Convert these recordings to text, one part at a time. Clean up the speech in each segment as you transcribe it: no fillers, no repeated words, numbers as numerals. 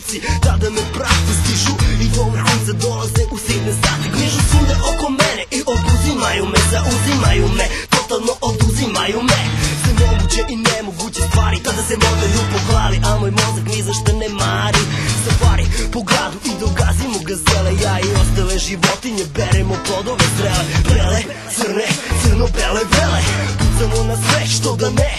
ulici, tada me prate, stižu i do vrhunca dolaze u sitne sate. Gližu svude oko mene i obuzimaju me, zauzimaju me, totalno oduzimaju me. Sve moguće i nemoguće stvari tada se vodaju po glavi, a moj mozak ni za šta ne mari. Safari po gradu i dogazimo gazele, ja i ostale životinje beremo plodove zrele. Prele, crne, crno-bele vele, pucamo na sve što da ne.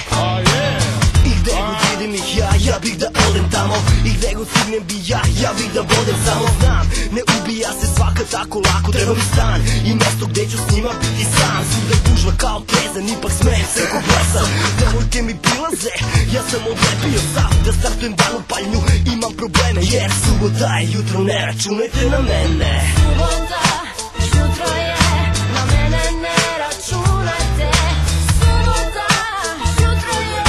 I gde god vidim ih ja bih da odem tamo. I gde god stignem bi ja bih da vodem samo. Znam, ne ubija se svaka tako lako, treba mi stan i mesto gde ću s njima biti sam. Svuda gužva kao trezan, ipak smejem se ko blesan. Devojke mi prilaze, ja sam odlepio sav da startujem dan u paljnju, imam probleme jer subota je jutro, ne računajte na mene. Subota, jutro je, na mene ne računajte. Subota, jutro je,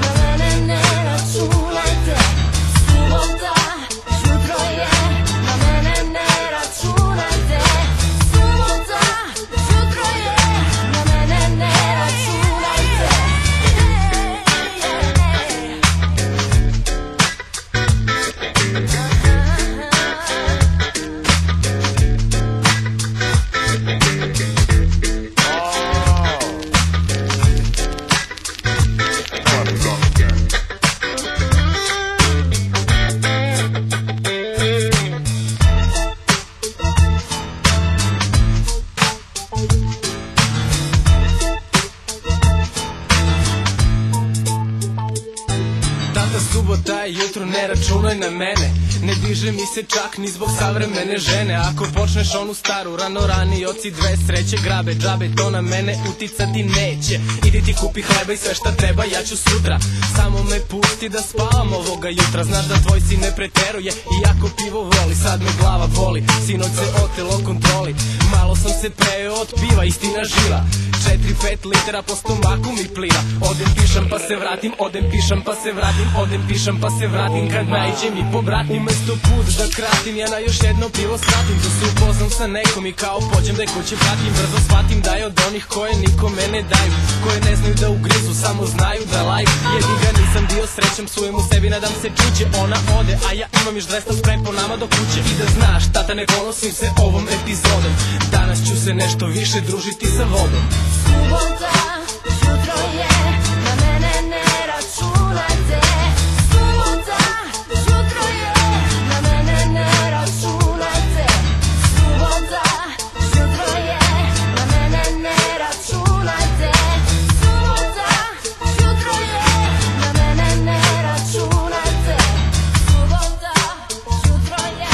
na mene ne računajte. Subota, jutro je, na mene ne računajte. Subota, jutro je, na mene ne računajte. Subota je jutro, ne računaj na mene. Ne diže mi se čak ni zbog savremene žene. Ako počneš onu staru, rano rani oci dve sreće grabe, džabe to na mene uticati neće. Idi ti kupi hleba i sve šta treba, ja ću sutra. Samo me pusti da spavam ovoga jutra. Znaš da tvoj sin ne preteruje, iako pivo voli. Sad me glava boli, sinoć se otelo kontroli. Malo sam se prejeo od piva, istina žila. 4-5 litera po stomaku mi plina. Odem pišam pa se vratim, odem pišam pa se vratim, odem pišam pa se vratim. Kad naiđem i pobratim mesto put da kratim, ja na još jedno pivo skratim. Da se upoznam sa nekom i kao pođem da je kuće pratim. Brzo shvatim da je od onih koje nikome ne daju, koje ne znaju da ugrizu, samo znaju da laju. Jedni ga nisam bio srećem, sujem u sebi, nadam se čuće. Ona ode, a ja imam još 200 sprem po nama do kuće. I da znaš, tata, ne ponosim se ovom epizodom. Danas ću se nešto više družiti sa vodom. Subota, jutro je, na mene ne računajte. Subota, jutro je, na mene ne računajte. Subota, jutro je, na mene ne računajte. Subota, jutro je, na mene ne računajte. Subota, jutro je.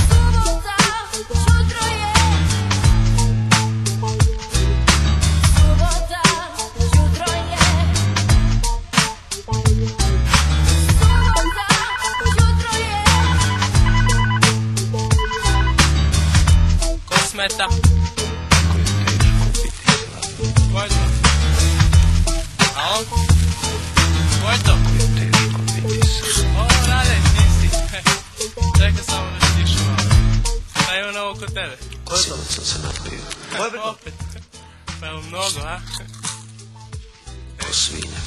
Subota, jutro je. Smeta. Ko je to? A on? Ko je to? O, Rade, nisi. Čekaj samo da stišu malo. A imam ovo kod tebe. Ko je to? Sam se napio. Ko je to? Opet. Pa je mnogo, a? Ko svinja.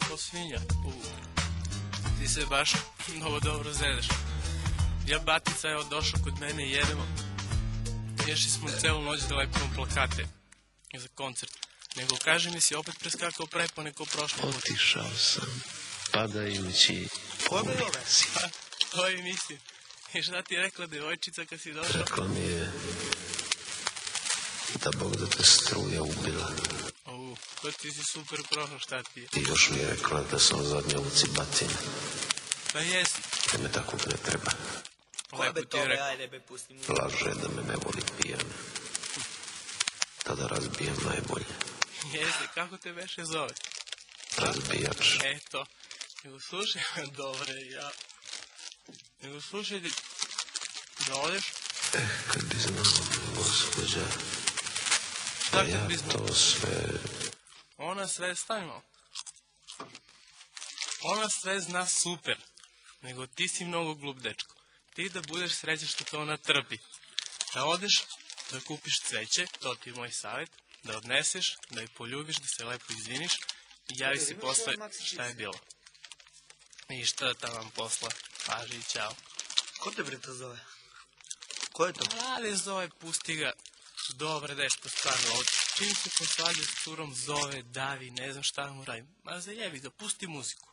Ko svinja? Ti se baš mnogo dobro zedeš. Ja batica je došao kod mene i jedemo. Ješli smo celu noć da lepimo plakate za koncert. Nego kaži mi si opet preskakao prepone ko prošle put. Otišao sam, padajući po ulici. To i mislim. I šta ti je rekla devojčica kad si došao? Rekla mi je da Bog da te struja ubila. Ko ti si super prošao, šta ti je? I još mi je rekla da sam zadnja u cibatine. Pa jesi. Da me takvog ne treba. Lepo ti je rekao. Laže da me ne voli pijan. Tada razbijem najbolje. Jesi, kako te veše zove? Razbijač. Eto. Nego slušaj, dobre, ja... Nego slušaj, da odeš? Kad bi znao, gospođa, Šta da kad ja bi znao? to sve... Ona sve, stavimo. Ona sve zna super. Nego ti si mnogo glup, dečko. Ti da budeš srećan što to ona trpi. Da odeš, da kupiš cveće, to ti je moj savjet, da odneseš, da je poljubiš, da se lepo izviniš i javi si posle šta je bilo. Ništa, taman posla. Paži i ćao. Ko te bre to zove? Ko je to? Rade zove, pusti ga. Dobre dečko, stvarno. Od čim se posvađa s curom, zove, davi, ne znam šta mu radim. Ma zajebi ga, pusti muziku.